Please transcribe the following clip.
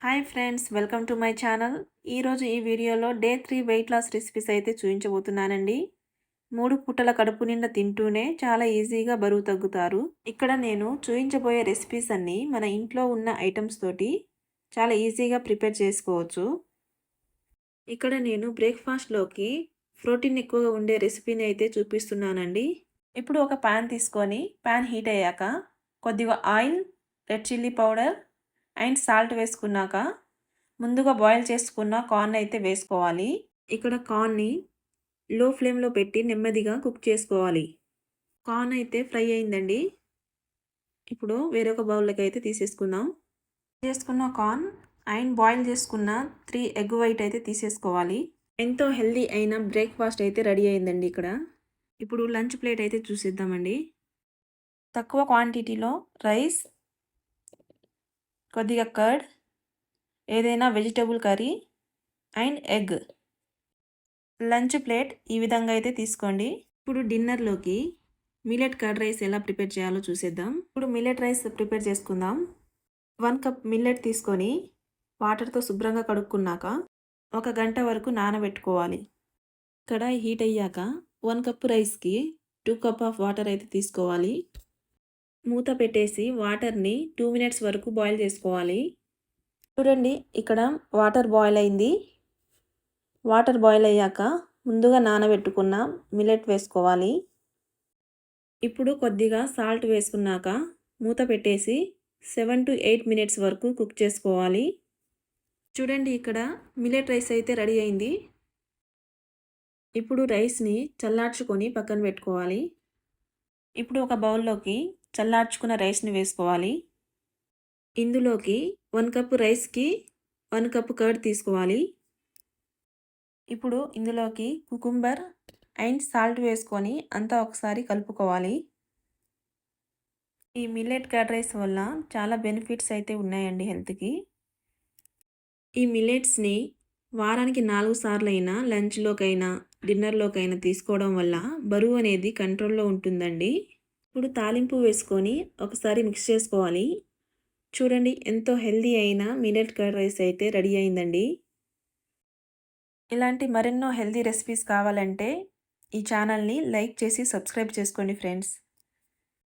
Hi friends, welcome to my channel. ఈరోజు ఈ వీడియోలో డే 3 వెయిట్ లాస్ రెసిపీస్ అయితే చూపించబోతున్నానండి. 3 పూటల కడుపు నిండా తింటూనే చాలా ఈజీగా బరువు తగ్గుతారు. ఇక్కడ నేను చూపించబోయే రెసిపీస్ అన్నీ మన ఇంట్లో ఉన్న ఐటమ్స్ తోటి చాలా ఈజీగా ప్రిపేర్ చేసుకోవచ్చు. ఇక్కడ నేను బ్రేక్ఫాస్ట్లోకి ప్రోటీన్ ఎక్కువగా ఉండే రెసిపీని అయితే చూపిస్తున్నానండి. ఇప్పుడు ఒక ప్యాన్ తీసుకొని ప్యాన్ హీట్ అయ్యాక కొద్దిగా oil, red chilli powder and salt వేసుకున్నాక ముందుగా బాయిల్ చేసుకున్న కార్న్ అయితే వేసుకోవాలి. ఇక్కడ కార్న్ని లో ఫ్లేమ్లో పెట్టి నెమ్మదిగా కుక్ చేసుకోవాలి. కార్న్ అయితే ఫ్రై అయిందండి. ఇప్పుడు వేరొక బౌల్లోకి అయితే తీసేసుకుందాం. చేసుకున్న కార్న్ అండ్ బాయిల్ చేసుకున్న 3 ఎగ్ వైట్ అయితే తీసేసుకోవాలి. ఎంతో హెల్దీ అయిన బ్రేక్ఫాస్ట్ అయితే రెడీ అయిందండి ఇక్కడ. ఇప్పుడు లంచ్ ప్లేట్ అయితే చూసిద్దామండి. తక్కువ క్వాంటిటీలో రైస్, కొద్దిగా కర్డ్, ఏదైనా vegetable curry and egg. Lunch plate ఈ విధంగా అయితే తీసుకోండి. ఇప్పుడు డిన్నర్లోకి మిల్లెట్ కర్డ్ రైస్ ఎలా ప్రిపేర్ చేయాలో చూసేద్దాం. ఇప్పుడు మిల్లెట్ రైస్ ప్రిపేర్ చేసుకుందాం. 1 కప్ మిల్లెట్ తీసుకొని వాటర్తో శుభ్రంగా కడుక్కున్నాక 1 గంట వరకు నానబెట్టుకోవాలి. కడాయి హీట్ అయ్యాక 1 కప్ రైస్కి 2 కప్ ఆఫ్ వాటర్ అయితే తీసుకోవాలి. మూత పెట్టేసి వాటర్ని 2 మినిట్స్ వరకు బాయిల్ చేసుకోవాలి. చూడండి, ఇక్కడ వాటర్ బాయిల్ అయింది. వాటర్ బాయిల్ అయ్యాక ముందుగా నానబెట్టుకున్న మిల్లెట్ వేసుకోవాలి. ఇప్పుడు కొద్దిగా సాల్ట్ వేసుకున్నాక మూత పెట్టేసి 7 to 8 మినిట్స్ వరకు కుక్ చేసుకోవాలి. చూడండి, ఇక్కడ మిల్లెట్ రైస్ అయితే రెడీ అయింది. ఇప్పుడు రైస్ని చల్లార్చుకొని పక్కన పెట్టుకోవాలి. ఇప్పుడు ఒక బౌల్లోకి చల్లార్చుకున్న రైస్ని వేసుకోవాలి. ఇందులోకి 1 కప్ రైస్కి 1 కప్ కర్డ్ తీసుకోవాలి. ఇప్పుడు ఇందులోకి కుకుంబర్ అండ్ సాల్ట్ వేసుకొని అంతా ఒకసారి కలుపుకోవాలి. ఈ మిల్లెట్ కర్డ్ రైస్ వల్ల చాలా బెనిఫిట్స్ అయితే ఉన్నాయండి హెల్త్కి. ఈ మిల్లెట్స్ని వారానికి 4 సార్లు అయినా లంచ్లోకైనా డిన్నర్లోకైనా తీసుకోవడం వల్ల బరువు అనేది కంట్రోల్లో ఉంటుందండి. ఇప్పుడు తాలింపు వేసుకొని ఒకసారి మిక్స్ చేసుకోవాలి. చూడండి, ఎంతో హెల్దీ అయిన మిల్లెట్ కర్డ్ రైస్ అయితే రెడీ అయిందండి. ఇలాంటి మరెన్నో హెల్దీ రెసిపీస్ కావాలంటే ఈ ఛానల్ని లైక్ చేసి సబ్స్క్రైబ్ చేసుకోండి ఫ్రెండ్స్.